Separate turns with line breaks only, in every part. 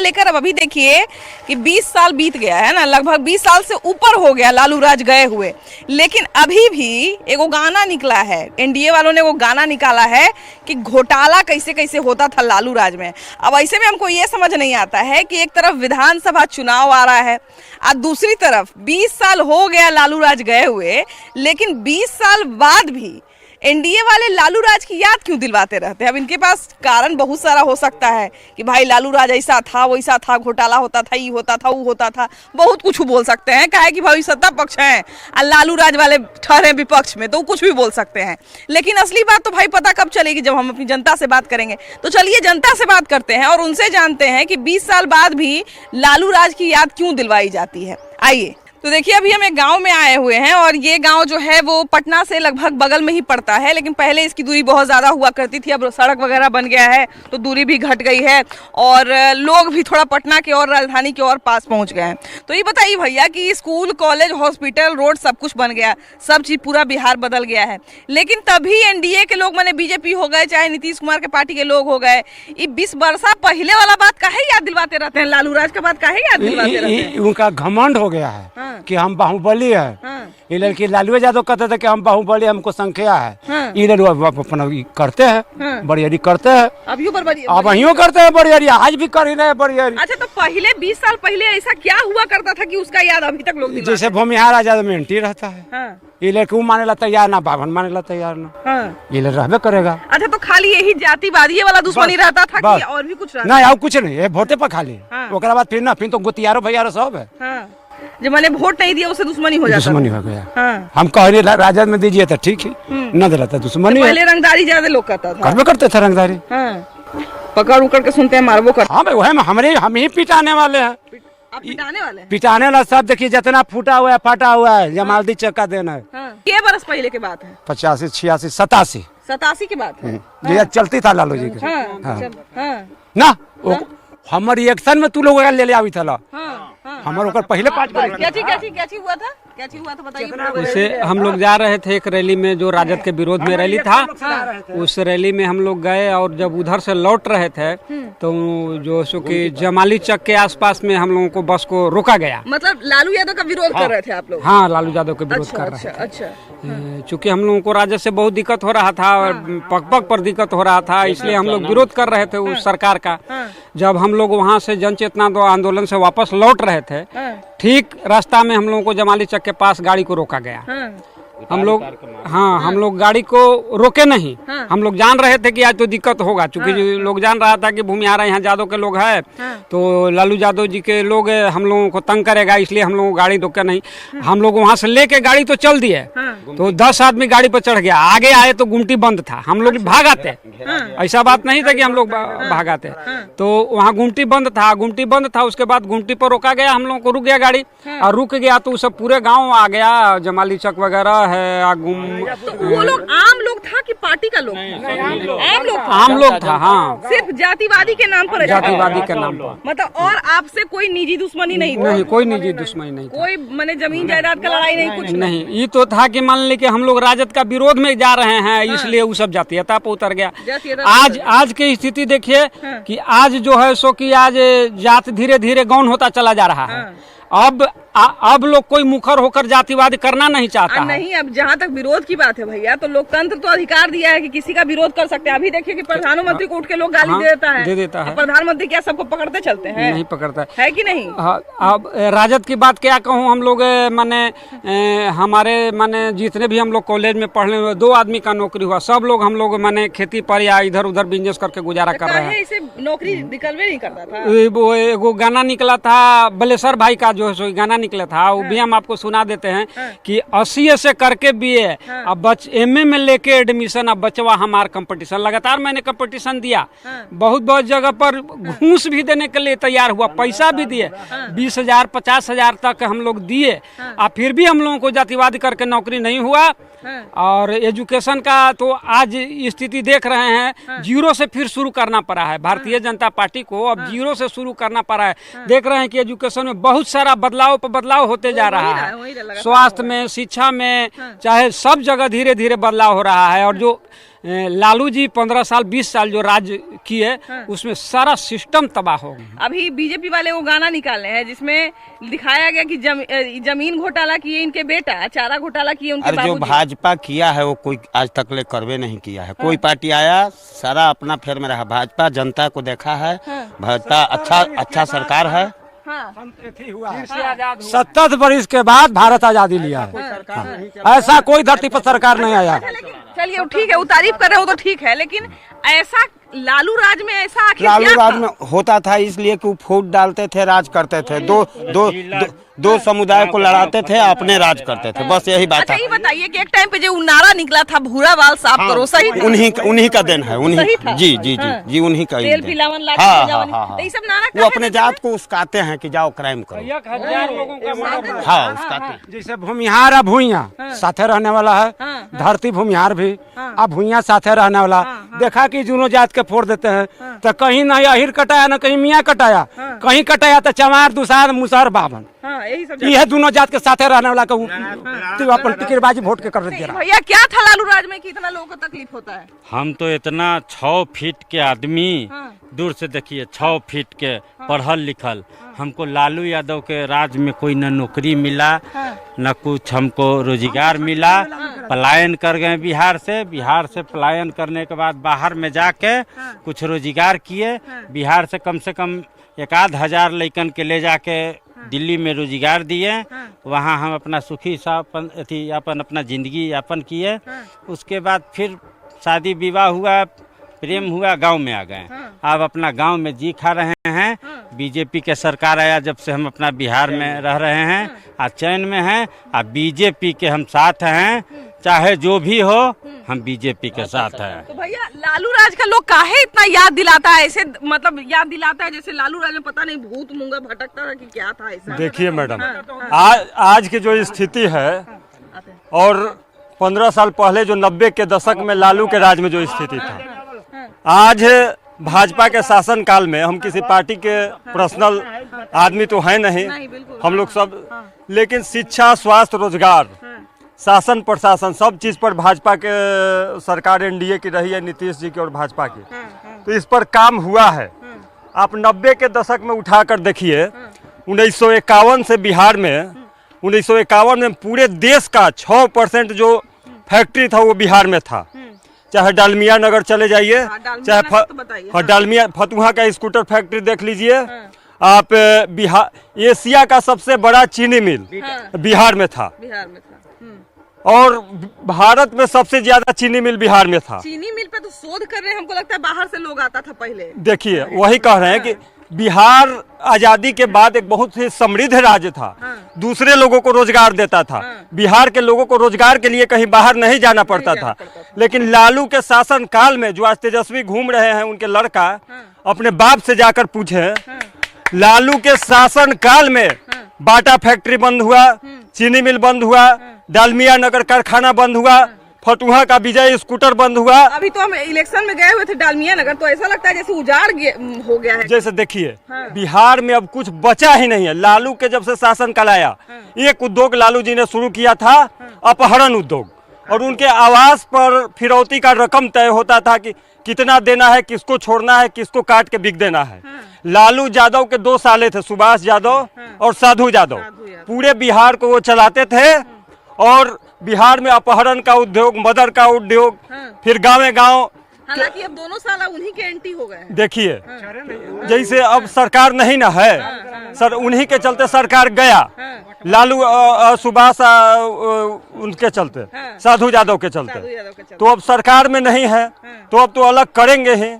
लेकर अब अभी देखिए कि 20 साल बीत गया है ना, लगभग 20 साल से ऊपर हो गया लालू राज गए हुए, लेकिन अभी भी एगो गाना निकला है, एनडीए वालों ने वो गाना निकाला है कि घोटाला कैसे कैसे होता था लालू राज में। अब ऐसे में हमको ये समझ नहीं आता है कि एक तरफ विधानसभा चुनाव आ रहा है और दूसरी तरफ 20 साल हो गया लालू राज गए हुए, लेकिन 20 साल बाद भी एनडीए वाले लालू राज की याद क्यों दिलवाते रहते हैं। अब इनके पास कारण बहुत सारा हो सकता है कि भाई लालू राज ऐसा था, वैसा था, घोटाला होता था, ये होता था, वो होता था, बहुत कुछ बोल सकते हैं। काहे कि भाई सत्ता पक्ष है और लालू राज वाले ठहरे विपक्ष में, तो कुछ भी बोल सकते हैं। लेकिन असली बात तो भाई पता कब चलेगी, जब हम अपनी जनता से बात करेंगे। तो चलिए जनता से बात करते हैं और उनसे जानते हैं कि 20 साल बाद भी लालू राज की याद क्यों दिलवाई जाती है। आइए। तो देखिए अभी हम एक गांव में आए हुए हैं और ये गांव जो है वो पटना से लगभग बगल में ही पड़ता है, लेकिन पहले इसकी दूरी बहुत ज़्यादा हुआ करती थी। अब सड़क वगैरह बन गया है तो दूरी भी घट गई है और लोग भी थोड़ा पटना के और राजधानी के और पास पहुंच गए हैं। तो ये बताइए भैया कि स्कूल, कॉलेज, हॉस्पिटल, रोड सब कुछ बन गया, सब चीज़ पूरा बिहार बदल गया है, लेकिन तभी एनडीए के लोग, माने बीजेपी हो गए चाहे नीतीश कुमार के पार्टी के लोग हो गए, ये 20 वर्षा पहले वाला बात काहे याद दिलवाते रहते हैं, लालू राज का बात काहे याद दिलवाते रहते हैं।
उनका घमंड हो गया है कि हम बाहुबली है। ये लड़की लालू यादव कहते थे कि हम बाहुबली, हमको संख्या है। ये अपना करते हैं, बड़ियारी करते हैं, अब वही करते हैं बड़ियारी, आज भी कर ही रहे बड़ियारी।
अच्छा, तो पहले 20 साल पहले ऐसा क्या हुआ करता था कि उसका याद अभी तक लोग
जैसे भूमिहार आजाद में एंटी रहता है। ये लड़की माने ला तैयार ना, बाभन माने ला तैयार ना, ये लड़ रहबे करेगा।
अच्छा, तो खाली यही जातिवादी वाला दुश्मनी रहता था कि और भी कुछ रहता?
नहीं, और कुछ नहीं, वोटे पर खाली। ओकरा बाद फिर तो गोतियारो भैयारो सब है।
जो मैंने वोट नहीं दिया उसे दुश्मनी हो जाता,
दुश्मनी हो गया। हम कह रहे राजद में दीजिए तो ठीक है, न दिला तो दुश्मनी।
पहले रंगदारी ज्यादा लोग करता था,
करबे करते थे रंगदारी।
पकड़ उकड़ के सुनते हैं, मारबो करते।
हाँ भाई, हम ही पिटाने वाले हैं।
आप पिटाने वाले हैं? पिटाने
वाला सब देखिए, जितना फूटा हुआ है, फाटा हुआ है, जमालदी चक्का देना है।
क्या बरस पहले की बात है?
85, 86, 87
की बात है।
ये चलती था लालू जी के ना। हमर रिएक्शन में तू लोग ले आवी था, हमारे ऊपर पहले 5
क्या चीज हुआ था बताइए।
जैसे हम लोग जा रहे थे एक रैली में, जो राजद के विरोध में रैली था, उस रैली में हम लोग गए और जब उधर से लौट रहे थे तो जो सो कि जमाली चक के आसपास में हम लोगों को बस को रोका गया।
मतलब लालू यादव का विरोध कर रहे थे आप लोग?
हाँ, लालू यादव का विरोध कर रहे थे।
अच्छा।
चूँकि हम लोगों को राजद से बहुत दिक्कत हो रहा था और पग पर दिक्कत हो रहा था, इसलिए हम लोग विरोध कर रहे थे उस सरकार का। जब हम लोग वहाँ से जन चेतना आंदोलन से वापस लौट रहे थे, ठीक रास्ता में हम लोगों को जमाली चक के पास गाड़ी को रोका गया। हम लोग गाड़ी को रोके नहीं। हम लोग जान रहे थे कि आज तो दिक्कत होगा, चूंकि लोग जान रहा था कि भूमिहार यहाँ यादव के लोग हैं, तो लालू यादव जी के लोग हम लोगों को तंग करेगा, इसलिए हम लोग को गाड़ी रोके नहीं। हम लोग वहाँ से लेके गाड़ी तो चल दिए, तो 10 आदमी गाड़ी पर चढ़ गया। आगे आए तो गुमटी बंद था, हम लोग भागाते, ऐसा बात नहीं था कि हम लोग भागाते। तो वहाँ गुमटी बंद था। उसके बाद गुमटी पर रोका गया, हम लोगों को रुक गया गाड़ी, और रुक गया तो सब पूरे गाँव आ गया, जमाली चक वगैरह है।
तो वो लोग आम लोग था कि पार्टी का लोग?
आम लोग था। हाँ,
सिर्फ जातिवादी के नाम पर?
जातिवादी के नाम पर।
मतलब और आपसे कोई निजी दुश्मनी नहीं?
नहीं, कोई निजी दुश्मनी नहीं,
कोई माने जमीन जायदाद का लड़ाई नहीं, कुछ
नहीं। ये तो था कि मान ली कि हम लोग राजद का विरोध में जा रहे हैं, इसलिए वो सब जातीयता पे उतर गया। आज की स्थिति देखिए कि आज जो है सो कि आज जात धीरे धीरे गौण होता चला जा रहा है। अब लोग कोई मुखर होकर जातिवाद करना नहीं चाहता है।
नहीं, अब जहाँ तक विरोध की बात है भैया, तो लोकतंत्र तो अधिकार दिया है कि किसी का विरोध कर सकते हैं। अभी देखिए कि प्रधानमंत्री को उठ के लोग गाली दे देता है। प्रधानमंत्री क्या सबको पकड़ते चलते हैं?
नहीं पकड़ता
है कि नहीं।
अब राजद की बात क्या कहूँ, हम लोग माने हमारे माने जितने भी हम लोग कॉलेज में पढ़ने हुए 2 आदमी का नौकरी हुआ, सब लोग हम लोग माने खेती पर या इधर उधर बिजनेस करके गुजारा कर रहे हैं।
नौकरी निकलवे नहीं करता था।
वो एगो गाना निकला था बलेसर भाई का, जो है गाना निकला था, वो भी हम आपको सुना देते हैं कि 80 से करके BA, अब MA में लेके एडमिशन, अब बचवा हमार कंपटीशन। लगातार मैंने कंपटीशन दिया, बहुत जगह पर घूस भी देने के लिए तैयार हुआ, पैसा भी दिए, 20,000 50,000 तक हम लोग दिए, और फिर भी हम लोगों को जातिवाद करके नौकरी नहीं हुआ। और एजुकेशन का तो आज स्थिति देख रहे हैं, जीरो से फिर शुरू करना पड़ा है भारतीय जनता पार्टी को। अब जीरो से शुरू करना पड़ा है। देख रहे हैं कि एजुकेशन में बहुत सारा बदलाव पर बदलाव होते जा रहा है, स्वास्थ्य में, शिक्षा में, चाहे सब जगह धीरे धीरे बदलाव हो रहा है। और जो लालू जी 15 साल 20 साल जो राज किए उसमें सारा सिस्टम तबाह हो गया।
अभी बीजेपी वाले वो गाना निकाले हैं जिसमें दिखाया गया कि जमीन घोटाला किए इनके बेटा, चारा घोटाला किए उनके
और जो
बाबूजी।
भाजपा किया है वो कोई आज तक ले करवे नहीं किया है। कोई पार्टी आया सारा अपना फेर में रहा। भाजपा जनता को देखा है, भाजपा अच्छा सरकार है।
हाँ।
70 वर्ष के बाद भारत आजादी लिया है। हाँ। ऐसा कोई धरती पर सरकार नहीं आया।
चलिए वो ठीक है, वो तारीफ कर रहे हो तो ठीक है, लेकिन ऐसा लालू राज में ऐसा आखिर
लालू
क्या
राज
था?
में होता था इसलिए कि वो फूट डालते थे, राज करते थे, दो समुदाय को लड़ाते थे, अपने राज करते थे, बस यही बात
अच्छा
है।
ये बताइए कि एक टाइम पे जो नारा निकला था भूरा बाल साफ करो, सही था?
उन्हीं का देन है,
सही था?
जी जी जी
हाँ।
जी उन्हीं का ही
तेल
देन।
पिलावन लाठी
हाँ,
बजावन,
हाँ, हाँ,
तो ये सब नारा
वो
काहे
अपने
देते
जात
थे?
को उस्काते हैं कि जाओ क्राइम करो।
1000 लोगों का मर्डर।
हाँ उस्काते हैं।
जैसे भूमिहार और भूइया साथे रहने वाला है, धरती भूमिहार भी अब भूइया साथे रहने वाला। देखा कि दोनों जात के फोड़ देते हैं, तो कहीं ना अहिर कटाया ना कहीं मियाँ कटाया, कहीं कटाया तो चमार दुसार मुसहर बावन,
हाँ, यही सब
ये दोनों जात के साथे रहने वाला को तो अपन टिकटबाजी वोट के कर दे रहा।
भैया क्या था लालू राज में कि इतना लोगों को तकलीफ होता है?
हम तो इतना 6 फीट के आदमी, दूर से देखिए 6 फीट के पढ़ल लिखल, हमको लालू यादव के राज में कोई न नौकरी मिला न कुछ हमको रोजगार मिला। पलायन कर गए बिहार से पलायन करने के बाद बाहर में जाके कुछ रोजगार किए। बिहार से कम 1,000 लड़कन के ले जाके दिल्ली में रोजगार दिए। वहाँ हम अपना सुखी सा अपन अपना जिंदगी यापन किए। उसके बाद फिर शादी विवाह हुआ, प्रेम हुआ, गांव में आ गए। अब अपना गांव में जी खा रहे हैं। बीजेपी के सरकार आया जब से हम अपना बिहार में रह रहे हैं, आज चैन में हैं। अब बीजेपी के हम साथ हैं, चाहे जो भी हो हम बीजेपी के साथ हैं।
तो भैया लालू राज का लोग काहे इतना याद दिलाता है ऐसे, मतलब याद दिलाता है जैसे लालू राज में पता नहीं भूत मूंगा भटकता था कि क्या था ऐसा?
देखिए मैडम, आज की जो स्थिति है और 15 साल पहले जो 90 के दशक में लालू के राज में जो स्थिति था, आज भाजपा के शासन काल में हम किसी पार्टी के पर्सनल आदमी तो हैं नहीं, हम लोग सब, लेकिन शिक्षा, स्वास्थ्य, रोजगार, शासन प्रशासन सब चीज पर भाजपा के सरकार एनडीए की रही है, नीतीश जी की और भाजपा की, तो इस पर काम हुआ है। आप 90 के दशक में उठाकर देखिए, 1951 से बिहार में 1951 में पूरे देश का 6% जो फैक्ट्री था वो बिहार में था। चाहे डालमिया नगर चले जाइए, चाहे डालमिया फतुहा का स्कूटर फैक्ट्री देख लीजिए आप। बिहार एशिया का सबसे बड़ा चीनी मिल बिहार में था। और भारत में सबसे ज्यादा चीनी मिल बिहार में था।
चीनी मिल पे तो शोध कर रहे हैं, हमको लगता है बाहर से लोग आता था पहले।
देखिए वही कह रहे हैं कि बिहार आजादी के बाद एक बहुत ही समृद्ध राज्य था, दूसरे लोगों को रोजगार देता था। बिहार के लोगों को रोजगार के लिए कहीं बाहर नहीं जाना पड़ता था। लेकिन लालू के शासन काल में जो आज तेजस्वी घूम रहे हैं, उनके लड़का अपने बाप से जाकर पूछे, लालू के शासन काल में बाटा फैक्ट्री बंद हुआ, चीनी मिल बंद हुआ, डालमिया नगर कारखाना बंद हुआ, फतुहा का विजय स्कूटर बंद हुआ।
अभी तो हम इलेक्शन में गए हुए थे डालमिया नगर, तो ऐसा लगता है जैसे उजाड़ हो गया है।
जैसे देखिए बिहार में अब कुछ बचा ही नहीं है। लालू के जब से शासन काल आया, एक उद्योग लालू जी ने शुरू किया था, अपहरण उद्योग, और उनके आवास पर फिरौती का रकम तय होता था कि कितना देना है, किसको छोड़ना है, किसको काट के बिक देना है। लालू यादव के 2 साले थे, सुभाष यादव और साधु यादव, पूरे बिहार को वो चलाते थे। और बिहार में अपहरण का उद्योग, मदर का उद्योग, फिर गाँव
हालांकि अब दोनों साला उन्हीं के एंटी हो गए हैं।
देखिए जैसे अब सरकार नहीं ना है सर, उन्हीं के चलते सरकार गया। लालू सुभाष उनके चलते, साधु यादव के चलते, तो अब सरकार में नहीं है, तो अब तो अलग करेंगे ही।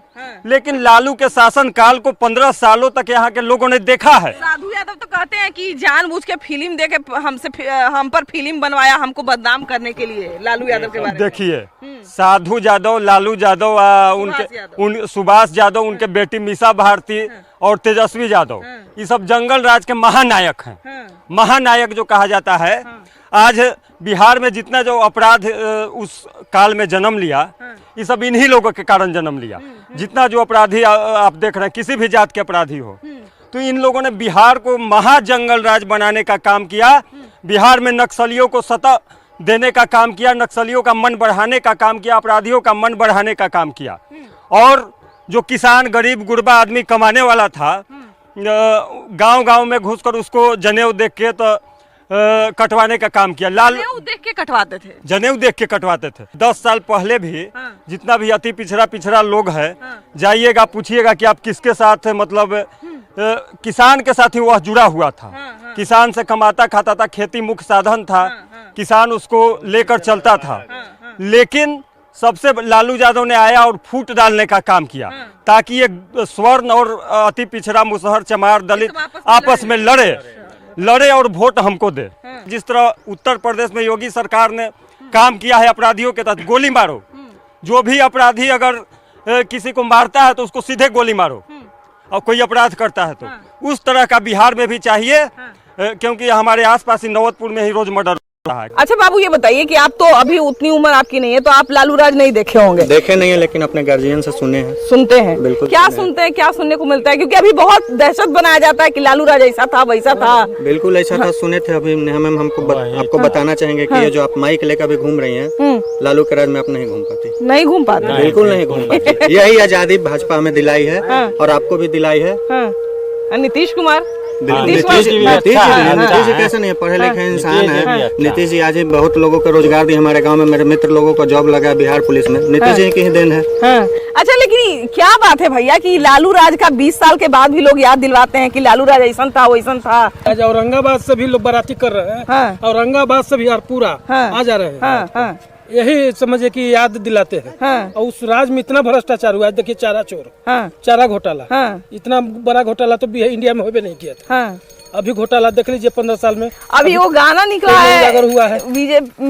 लेकिन लालू के शासन काल को 15 सालों तक यहाँ के लोगों ने देखा है।
साधु यादव तो कहते हैं कि जानबूझ के फिल्म दे के हम पर फिल्म बनवाया, हमको बदनाम करने के लिए, लालू यादव के बारे में।
देखिए साधु यादव, लालू यादव, उनके सुभाष यादव, उनके बेटी मीसा भारती और तेजस्वी यादव, ये सब जंगल राज के महानायक हैं। महानायक जो कहा जाता है। आज बिहार में जितना जो अपराध उस काल में जन्म लिया, ये सब इन्हीं लोगों के कारण जन्म लिया। जितना जो अपराधी आप देख रहे हैं, किसी भी जात के अपराधी हो, तो इन लोगों ने बिहार को महाजंगल राज बनाने का काम किया। बिहार में नक्सलियों को सतत देने का काम किया, नक्सलियों का मन बढ़ाने का काम किया, अपराधियों का मन बढ़ाने का काम किया। और जो किसान गरीब गुरबा आदमी कमाने वाला था, गांव-गांव में घुसकर उसको जनेऊ देख के तो कटवाने का काम किया।
जनेऊ देख के कटवाते थे,
जनेऊ देख के कटवाते थे। 10 साल पहले भी जितना भी अति पिछड़ा लोग है, जाइएगा पूछिएगा कि आप किसके साथ, मतलब किसान के साथ ही वह जुड़ा हुआ था। किसान से कमाता खाता था, खेती मुख्य साधन था, किसान उसको लेकर चलता था। लेकिन सबसे लालू यादव ने आया और फूट डालने का काम किया, ताकि ये स्वर्ण और अति पिछड़ा, मुसहर, चमार, दलित आपस में लड़े और वोट हमको दे। जिस तरह उत्तर प्रदेश में योगी सरकार ने काम किया है, अपराधियों के तहत गोली मारो, जो भी अपराधी अगर किसी को मारता है तो उसको सीधे गोली मारो, और कोई अपराध करता है तो उस तरह का बिहार में भी चाहिए, क्योंकि हमारे आसपास ही नौबतपुर में ही रोज मर्डर रहा है।
अच्छा बाबू, ये बताइए कि आप तो अभी उतनी उम्र आपकी नहीं है, तो आप लालू राज नहीं देखे होंगे।
देखे नहीं है, लेकिन अपने गार्जियन से सुने हैं।
सुनते हैं?
बिल्कुल।
क्या सुनते हैं, क्या सुनने को मिलता है? क्योंकि अभी बहुत दहशत बनाया जाता है कि लालू राज ऐसा था वैसा था।
बिल्कुल ऐसा था, सुने थे। अभी हम आपको बताना चाहेंगे कि ये जो आप माइक लेकर भी घूम रही हैं, लालू के राज में आप नहीं घूम पाती।
नहीं घूम पाते?
बिल्कुल नहीं घूम पाती। यही आजादी भाजपा में दिलाई है और आपको भी दिलाई है।
नीतीश कुमार,
नीतीश जी कैसे नहीं, पढ़े लिखे इंसान है। नीतीश जी आज ही बहुत लोगों को रोजगार दिए। हमारे गांव में मेरे मित्र लोगों को जॉब लगा बिहार पुलिस में, नीतीश जी की ही देन है।
अच्छा, लेकिन क्या बात है भैया कि लालू राज का 20 साल के बाद भी लोग याद दिलवाते हैं कि लालू राज ऐसा था वैसा था।
आज औरंगाबाद से भी लोग बाराती कर रहे हैं, औरंगाबाद से भी पूरा आ जा रहे हैं। यही समझे कि याद दिलाते हैं। और उस राज में इतना भ्रष्टाचार हुआ है। देखिए, चारा चोर, चारा घोटाला, इतना बड़ा घोटाला तो इंडिया में होबे नहीं किया था। अभी घोटाला देख लीजिए 15 साल में।
अभी वो गाना निकला है,
हुआ है।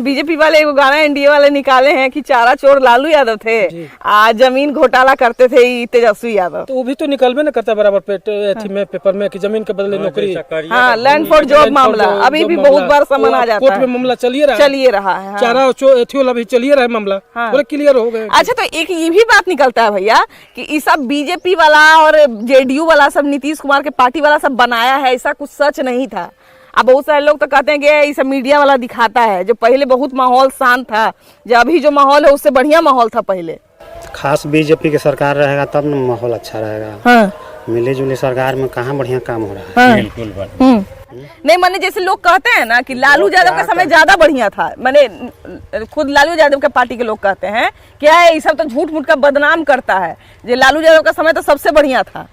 बीजेपी वाले वो गाना एनडीए वाले निकाले हैं कि चारा चोर लालू यादव थे, जमीन घोटाला करते थे तेजस्वी यादव।
तो वो भी तो निकलबे न करता बराबर पेपर में कि जमीन के बदले नौकरी।
हाँ, लैंड फॉर जॉब मामला अभी भी बहुत बार समन आ जाता है।
कोर्ट में मामला चलिए रहा है।
चारा
चोर अभी चलिए रहा है मामला, पूरा क्लियर हो गया।
अच्छा, तो एक ये भी बात निकलता है भैया कि ये सब बीजेपी वाला और जेडीयू वाला सब, नीतीश कुमार के पार्टी वाला सब बनाया है, ऐसा कुछ सच नहीं था। अब बहुत सारे लोग तो कहते हैं कि ये सब मीडिया वाला दिखाता है। जो पहले बहुत माहौल शांत था, जो अभी जो माहौल है उससे बढ़िया माहौल था पहले।
खास बीजेपी की सरकार रहेगा तब न माहौल अच्छा रहेगा। मिली जुली सरकार में कहाँ बढ़िया काम हो रहा है।
बिल्कुल नहीं, माने जैसे लोग कहते हैं ना कि लालू यादव का समय ज्यादा बढ़िया था। माने खुद लालू यादव के पार्टी के लोग कहते हैं कि ये सब तो झूठ मूठ का बदनाम करता है, जो लालू यादव का समय तो सबसे बढ़िया था।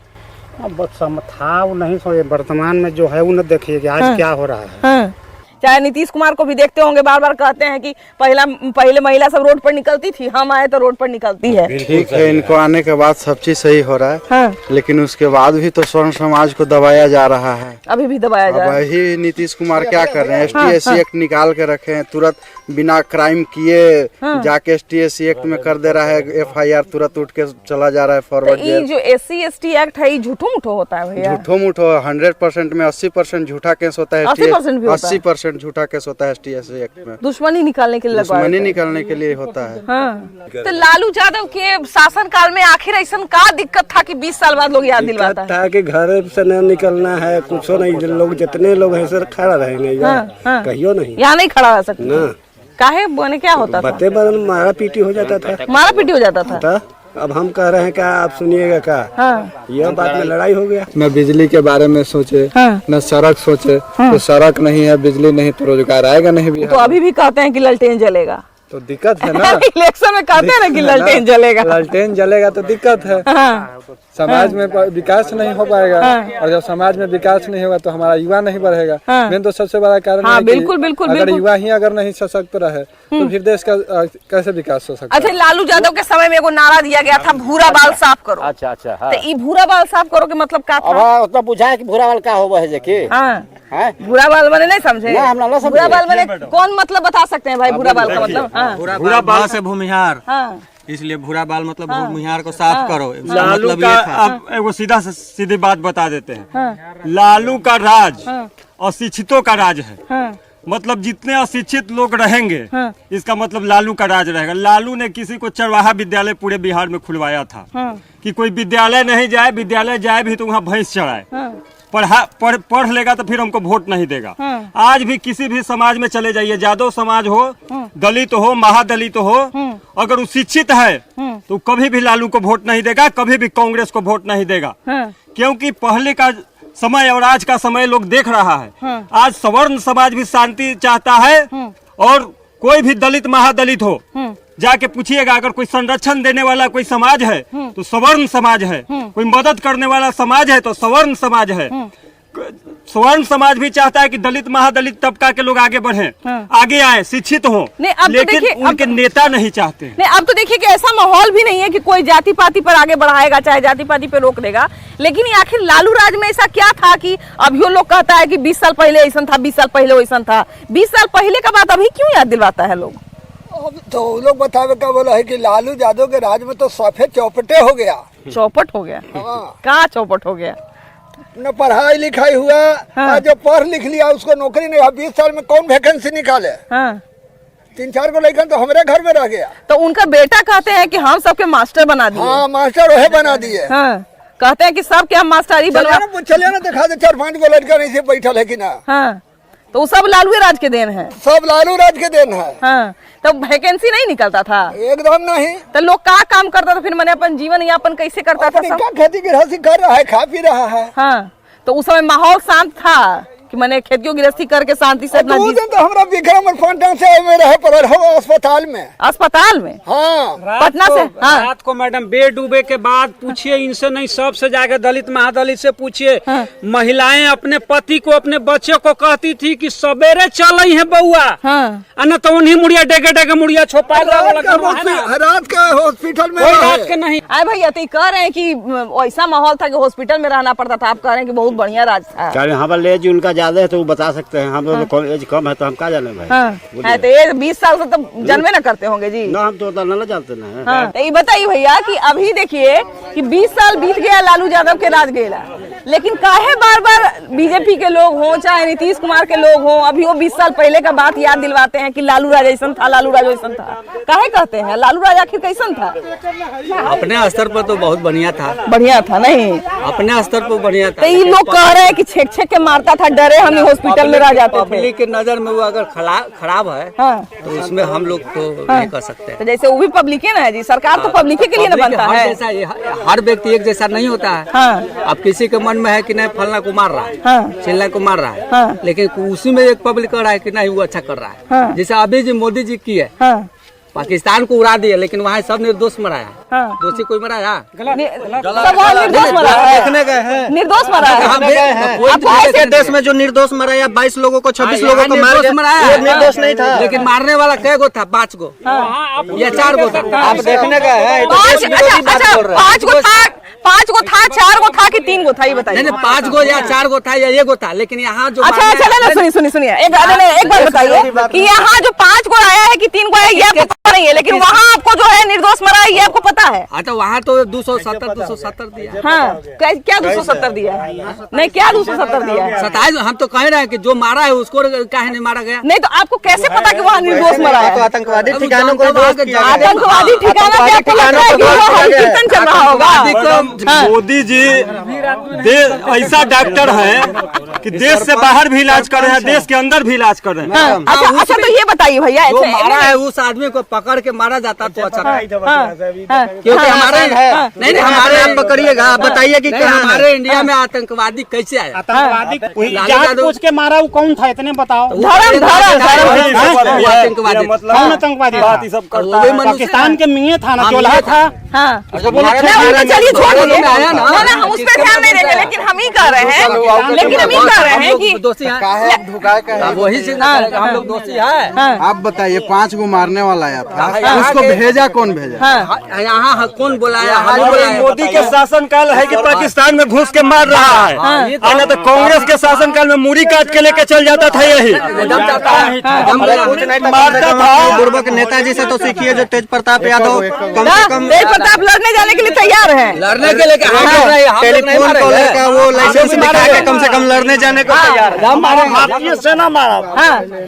अब था वो नहीं, सो वर्तमान में जो है वो न देखिए कि आज क्या हो रहा है।
चाहे नीतीश कुमार को भी देखते होंगे, बार बार कहते हैं कि पहले महिला सब रोड पर निकलती थी, हम आए तो रोड पर निकलती है।
ठीक है, इनको आने के बाद सब चीज सही हो रहा है। लेकिन उसके बाद भी तो स्वर्ण समाज को दबाया जा रहा है।
अभी भी दबाया जा रहा है।
वही नीतीश कुमार क्या कर रहे हैं, ST/SC एक्ट निकाल के रखे हैं, तुरंत बिना क्राइम किए जाके ST/SC एक्ट में कर दे रहा है FIR, तुरंत उठ के चला जा रहा है फॉरवर्ड जेल।
जो SC/ST एक्ट है झूठो मुठो होता है भैया?
झूठो मुठो 100% में 80% झूठा केस होता है। 80% झूठा केस होता है ST/SC एक्ट में।
दुश्मनी निकालने के लिए
दुश्मनी निकालने के लिए होता है।
तो लालू यादव के शासन काल में आखिर ऐसा का दिक्कत था कि 20 साल बाद लोग याद दिलवाता है?
कि घर से न निकलना है, कुछ नहीं। लोग जितने लोग हैं सर खड़ा रहेंगे, कहियो नहीं,
यहाँ नहीं खड़ा रह सकते ना। काहे बने क्या होता था?
मारा पीटी हो जाता था।
मारा पीटी हो जाता था।
अब हम कह रहे हैं क्या, आप सुनिएगा क्या? यह बात में लड़ाई हो गया।
न बिजली के बारे में सोचे, न सड़क सोचे। तो सड़क नहीं है, बिजली नहीं, तो रोजगार आएगा नहीं।
तो अभी भी कहते हैं कि ललटेन जलेगा,
तो दिक्कत है ना।
इलेक्शन में कहते हैं ना कि ललटेन जलेगा।
ललटेन जलेगा तो दिक्कत है। समाज में विकास नहीं हो पाएगा, और जब समाज में विकास नहीं होगा तो हमारा युवा नहीं बढ़ेगा। मेन तो सबसे बड़ा कारण है कि अगर युवा ही अगर नहीं सशक्त रहे तो फिर देश का कैसे विकास हो सकता है।
अच्छा, लालू यादव के समय में एगो नारा दिया गया था, भूरा बाल साफ करो।
अच्छा।
तो ये भूरा बाल साफ करो के मतलब क्या था?
उतना बुझा कि भूरा बाल का होगा है कि
भूरा बाल मैंने नहीं समझे। भूरा बाल मैंने कौन मतलब बता सकते हैं भाई? भूरा बाल का मतलब
भूरा बाल से भूमिहार, इसलिए भूरा बाल मतलब भूमिहार को साफ करो।
लालू का अब एगो सीधी बात बता देते हैं। लालू का राज अशिक्षितों का राज है। मतलब जितने अशिक्षित लोग रहेंगे, इसका मतलब लालू का राज रहेगा। लालू ने किसी को चरवाहा विद्यालय पूरे बिहार में खुलवाया था कि कोई विद्यालय नहीं जाए, विद्यालय जाए भी तो वहाँ भैंस चराए। पढ़ लेगा तो फिर हमको वोट नहीं देगा। आज भी किसी भी समाज में चले जाइए, यादव समाज हो, दलित हो, महादलित हो, अगर वो शिक्षित है तो कभी भी लालू को वोट नहीं देगा, कभी भी कांग्रेस को वोट नहीं देगा। क्योंकि पहले का समय और आज का समय लोग देख रहा है। आज सवर्ण समाज भी शांति चाहता है, और कोई भी दलित महादलित हो जाके पूछिएगा, अगर कोई संरक्षण देने वाला कोई समाज है तो सवर्ण समाज है, कोई मदद करने वाला समाज है तो सवर्ण समाज है। सवर्ण समाज भी चाहता है कि दलित महादलित तबका के लोग आगे बढ़े, आगे आए, शिक्षित हों, लेकिन उनके नेता नहीं चाहते।
नहीं, अब तो देखिए कि ऐसा माहौल भी नहीं है कि कोई जाति पाति पर आगे बढ़ाएगा, चाहे जाति पाति पे रोक देगा। लेकिन ये आखिर लालू राज में ऐसा क्या था कि अभी लोग कहता है कि 20 साल पहले ऐसा था, 20 साल पहले वैसा था। 20 साल पहले का बात अभी क्यों याद दिलवाता है लोग?
अब तो लोग बतावे का बोला है कि लालू यादव के राज में तो सफेद चौपटे हो गया।
चौपट हो गया? कहाँ चौपट हो गया?
न पढ़ाई लिखाई हुआ। हाँ। जो पढ़ लिख लिया उसको नौकरी नहीं। 20 साल में कौन वैकेंसी निकाले? हाँ। 3-4 को लेकर तो हमारे घर में रह गया।
तो उनका बेटा कहते हैं कि हम सबके मास्टर बना दिए।
हाँ, मास्टर वही बना दिए।
हाँ। कहते हैं कि सब क्या मास्टर ही बनवा।
चलिए ना दिखा दे, 4-5 को लड़का नहीं से बैठल है कि ना।
हाँ। तो सब लालू राज के देन है?
सब लालू राज के देन है।
हाँ। तो वैकेंसी नहीं निकलता था?
एकदम नहीं।
तो लोग क्या काम करता था फिर? मैंने अपन जीवन यापन कैसे करता था?
खेती गृहस्थी कर रहा है, खा पी रहा है।
हाँ। तो उस समय माहौल शांत था कि मैंने खेती गृहस्थी करके शांति से अपना
तो हमारा विक्रम से में रहे पर अस्पताल में।
अस्पताल में?
हाँ।
पटना से। हाँ।
रात को मैडम बेड डूबे के बाद पूछिए, इनसे नहीं सबसे जाके दलित महादलित से पूछिए। हाँ। महिलाएं अपने पति को, अपने बच्चे को कहती थी कि सवेरे चल ही है बउआ। हाँ। न तो उन्हीं मुड़िया डेगे मुड़िया छोपा
रात का हॉस्पिटल में
रात के नहीं।
अरे भैया तो कह रहे हैं कि ऐसा माहौल था कि हॉस्पिटल में रहना पड़ता था। आप कह रहे हैं कि बहुत बढ़िया राज था।
उनका ज्यादा है तो वो बता सकते हैं, हम लोग को एज कम है तो हम क्या जाने भाई।
हाँ। तो ये 20 साल से तो जन्मे न करते होंगे जी
ना, हम तो न जानते ना।
हाँ। तो ये बताइए भैया कि अभी देखिए कि 20 साल बीत गया लालू यादव के राज गया, लेकिन काहे बार बार बीजेपी के लोग हों चाहे नीतीश कुमार के लोग हों, अभी वो 20 साल पहले का बात याद दिलवाते हैं कि लालू राज ऐसा था, लालू राज ऐसा था। काहे कहते हैं? लालू राज आखिर कैसा था?
अपने स्तर पर तो बहुत बढ़िया था।
बढ़िया था नहीं?
अपने स्तर पर बढ़िया था।
तो ये लोग कह रहे हैं कि छेक के मारता था, डरे हम हॉस्पिटल में रह जाते थे।
पब्लिक के नजर में वो अगर खराब है। हाँ। तो उसमें हम लोग तो नहीं कर सकते।
तो जैसे वो भी पब्लिक है ना जी, सरकार तो पब्लिक के लिए ना बनता है।
हर व्यक्ति एक जैसा नहीं होता है। हाँ। अब किसी के मन में है कि नहीं फलना को मार रहा है, हाँ। चिल्ला को मार रहा है, हाँ। लेकिन उसी में एक पब्लिक कर रहा है कि नहीं वो अच्छा कर रहा है। हाँ। जैसे अभी जी मोदी जी की है, हाँ। पाकिस्तान को उड़ा दिया, लेकिन वहाँ सब निर्दोष मरा है। हाँ। दोषी कोई मरा है?
निर्दोष मरा है।
देखने गए हैं,
निर्दोष मरा है।
देश में जो निर्दोष मरा या 22 लोगों को 26 लोगों को मरा है, निर्दोष नहीं था। लेकिन मारने वाला कै गो था? 5 गो या 4 गो था? आप देखने गए हैं?
5 गो था, 5 गो था, 4 गो था कि 3 गो था? ये बताइए।
नहीं, 5 गो या 4 गो था या 1 गो था, लेकिन यहाँ जो
सुनिए एक बार बताइए कि यहाँ जो 5 गो आया है कि 3 गो आया, ये आपको पता नहीं है, लेकिन वहाँ आपको जो है निर्दोष मरा है ये आपको पता है?
तो वहाँ तो 270 दिया।
हाँ। क्या 270 दिया? नहीं, क्या 270 दिया?
27। हम तो कह रहे हैं कि जो मारा है उसको काहे नहीं मारा गया?
नहीं, तो आपको कैसे पता कि वहाँ निर्दोष मरा है?
आतंकवादी ठिकानों को,
आतंकवादी ठिकाना पे आपको लगता है कि वो कीर्तन चल रहा होगा?
मोदी जी ऐसा डॉक्टर है कि देश से बाहर भी इलाज कर रहे हैं, देश के अंदर भी इलाज कर रहे हैं।
अच्छा, तो ये बताइए भैया,
जो मारा है उस आदमी को पकड़ के मारा जाता तो अच्छा था। क्योंकि हमारे नहीं, हमारे आप पकड़िएगा, आप बताइए कि हमारे इंडिया में आतंकवादी कैसे आया?
आतंकवादी पूछ के मारा वो कौन था इतने बताओ?
आतंकवादी
कौन आतंकवादी? पाकिस्तान के मियाँ था ना, चोला था।
चलिए छोड़ दीजिए, हम उस पर ध्यान नहीं देंगे, लेकिन हम ही कह रहे हैं कि
दोषी है, वही से हम लोग दोषी है।
आप बताइए, 5 गो मारने वाला आया था, उसको भेजा कौन भेजा?
यहाँ कौन बुलाया?
मोदी के शासनकाल है कि पाकिस्तान में घुस के मार रहा है, और तो कांग्रेस के शासनकाल में मुड़ी काट के लेके चल जाता था। यही
मारता था। पूर्व के नेताजी से तो सीखिए, जो तेज प्रताप यादव कम से कम
तेज प्रताप लड़ने जाने के लिए तैयार है,
लड़ने के लिए टेलीफोन कॉलर का वो लाइसेंस दिखा के कम से कम लड़ने जाने को तैयार है।
सेना मारा,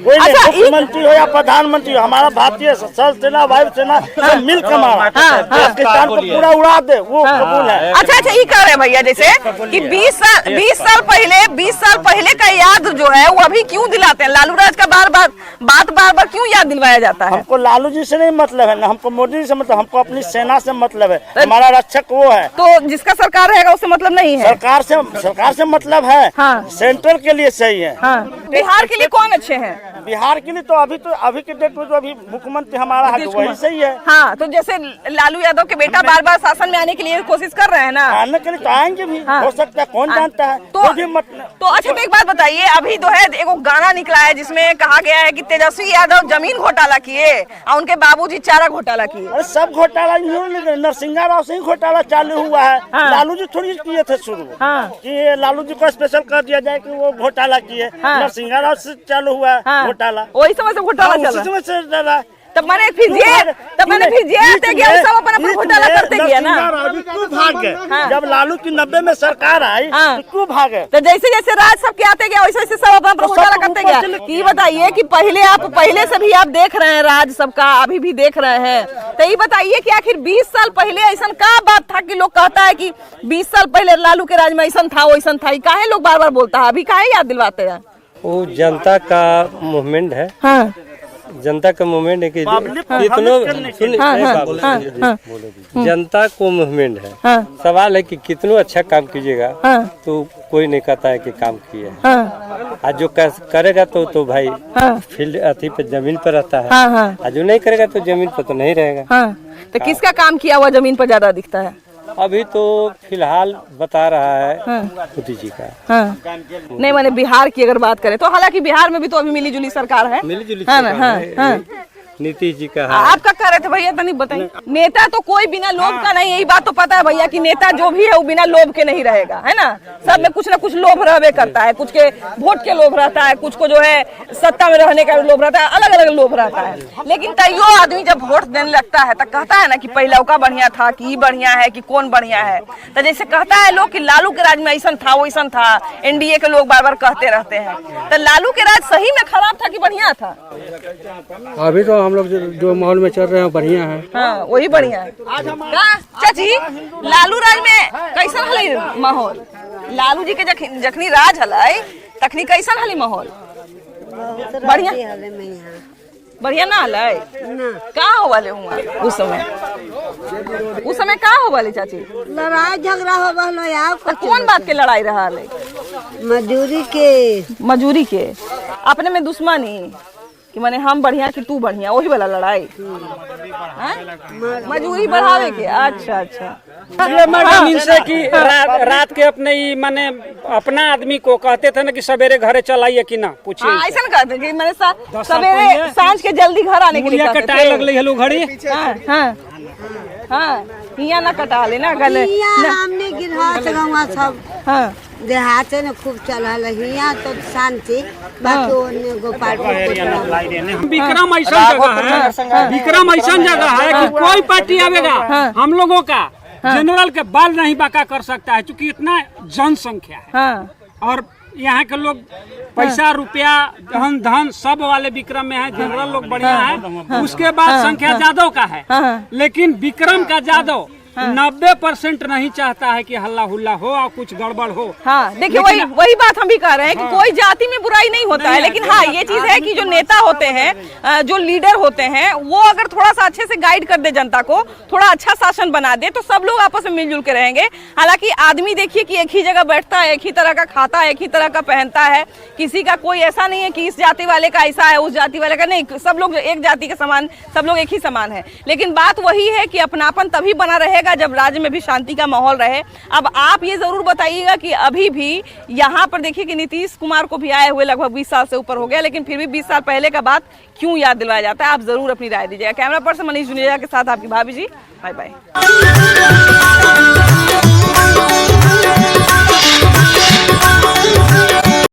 कोई मुख्यमंत्री हो या प्रधानमंत्री थी, हमारा भारतीय थल सेना वायुसेना सब मिल के मारा, पाकिस्तान को पूरा उड़ा दे, वो कबूल है।
अच्छा ये कह रहे हैं भैया जैसे कि 20 साल पहले का याद जो है वो अभी क्यों दिलाते हैं? लालू राज का बार बार क्यों याद दिलवाया जाता है?
हमको लालू जी से नहीं मतलब है, ना हमको मोदी जी से मतलब, हमको अपनी सेना से मतलब है, हमारा रक्षक वो है।
तो जिसका सरकार रहेगा उससे मतलब नहीं है?
सरकार से मतलब है।
हाँ।
सेंट्रल के लिए सही है।
हाँ। बिहार के लिए कौन अच्छे हैं?
बिहार के लिए तो अभी के डेट में तो अभी मुख्यमंत्री हमारा है, तो वही सही है।
हाँ, तो जैसे लालू यादव के बेटा बार शासन में आने के लिए कोशिश कर रहे हैं ना,
आने के लिए तो आएंगे भी। हाँ। हो सकता है, कौन जानता है।
तो अच्छा, तो एक बात बताइए, अभी तो है एक गाना निकला है जिसमें कहा गया है कि तेजस्वी यादव जमीन घोटाला किए और उनके बाबूजी चारा घोटाला किए।
अरे सब घोटाला, नरसिंहा राव से ही घोटाला चालू हुआ है।
हाँ।
लालू जी थोड़ी किए थे शुरू।
हाँ।
कि लालू जी को स्पेशल कर दिया जाए कि वो घोटाला किए।
हाँ।
नरसिंहा राव से चालू हुआ है घोटाला,
वही समय से घोटाला चल रहा है। तब मैंने फिर सब अपना घोटाला करते गया ना।
क्यों भाग गए? जब लालू की 90 में सरकार आई तो क्यों भागे?
तो जैसे जैसे राज सबके आते गया वैसे वैसे सब अपना घोटाला करते गया। ये बताइए कि पहले से भी आप देख रहे हैं राज सबका, अभी भी देख रहे हैं, तो ये बताइए कि आखिर 20 साल पहले ऐसा क्या बात था कि लोग कहता है कि 20 साल पहले लालू के राज में ऐसा था वैसा था, काहे लोग बार बोलता है, अभी काहे याद दिलवाते हैं?
वो जनता का मूवमेंट है।
हाँ।
जनता का मूवमेंट है कि जनता को मूवमेंट है। सवाल है कि कितना अच्छा काम कीजिएगा तो कोई नहीं कहता है कि काम किए। आज जो करेगा तो भाई फील्ड अथी पे जमीन पर रहता है, आज जो नहीं करेगा तो जमीन पर तो नहीं रहेगा।
तो किसका काम किया हुआ जमीन पर ज्यादा दिखता है?
अभी तो फिलहाल बता रहा है मोदी जी का।
नहीं, मैंने बिहार की अगर बात करें तो हालांकि बिहार में भी तो अभी मिली जुली सरकार है,
मिली-जुली
सरकार है।
नीतीश जी का है।
आप क्या कह रहे थे भैया, तनिक बताइए। नेता तो कोई बिना लोभ का नहीं, यही बात तो पता है भैया कि नेता जो भी है वो बिना लोभ के नहीं रहेगा, है ना। सब में कुछ ना कुछ लोभ रहबे करता है, कुछ के वोट के लोभ रहता है, कुछ को जो है सत्ता में रहने का लोभ रहता है, अलग अलग लोभ रहता है। लेकिन तैयो आदमी जब वोट देने लगता है तो कहता है ना कि पहला का बढ़िया था, कि बढ़िया है, कि कौन बढ़िया है। तो जैसे कहता है लोग कि लालू के राज में ऐसा था वैसा था, एनडीए के लोग बार कहते रहते हैं, तो लालू के राज सही में खराब था कि बढ़िया था?
अभी तो हम लोग जो माहौल में चल रहे हैं बढ़िया है।
हाँ, वही बढ़िया है। चाची, लालू राज में कैसा हले माहौल? लालू जी के जखनी राज हलै तखनी कैसा हले माहौल? बढ़िया ना हलै? का हो वाले हुआ उस समय का हो वाले चाची?
लड़ाई झगड़ा हो वाला यार।
कौन बात के लड़ाई रहा है? मजूरी के अपने में दुश्मनी कि माने हम बढ़िया कि तू बढ़िया, वही वाला लड़ाई? मजूरी बढ़ावे के? अच्छा।
ये जमीन से कि रात के अपने ही माने अपना आदमी को कहते थे ना कि सवेरे घरे चलाइए कि ना पूछिए।
ऐसा ना कहते कि मैंने सवेरे सांझ के जल्दी घर आने के लिए
कटाए लगले हेलो घड़ी।
हाँ, यहाँ ना कटा लेना गले।
हमने गिरहा सब देहात में खूब चल रहा तो शांति, बाकी गोपालपुर
विक्रम ऐसा जगह है कि कोई पार्टी आवेगा हम लोगों का जनरल के बाल नहीं बाका कर सकता है, क्योंकि इतना जनसंख्या है। और यहाँ के लोग पैसा रुपया धन सब वाले विक्रम में है, जनरल लोग बढ़िया है। उसके बाद संख्या जादव का है, लेकिन विक्रम का जादव 90% नहीं चाहता है कि हल्ला हुल्ला हो और कुछ गड़बड़ हो।
हाँ, देखिए वही बात हम भी कह रहे हैं कि कोई जाति में बुराई नहीं होता है, लेकिन हाँ ये चीज है कि जो नेता होते हैं, जो लीडर होते हैं, वो अगर थोड़ा सा अच्छे से गाइड कर दे जनता को, थोड़ा अच्छा शासन बना दे तो सब लोग आपस में मिलजुल के रहेंगे। हालांकि आदमी देखिए कि एक ही जगह बैठता है, एक ही तरह का खाता है, एक ही तरह का पहनता है, किसी का कोई ऐसा नहीं है कि इस जाति वाले का ऐसा है उस जाति वाले का नहीं, सब लोग एक जाति के समान, सब लोग एक ही समान है। लेकिन बात वही है कि अपनापन तभी बना रहेगा जब राज्य में भी शांति का माहौल रहे। अब आप ये जरूर बताइएगा कि अभी भी यहाँ पर देखिए कि नीतीश कुमार को भी आए हुए लगभग 20 साल से ऊपर हो गया, लेकिन फिर भी 20 साल पहले का बात क्यों याद दिलवाया जाता है? आप जरूर अपनी राय दीजिएगा। कैमरा पर्सन मनीष जुनेजा के साथ आपकी भाभी जी। Bye bye.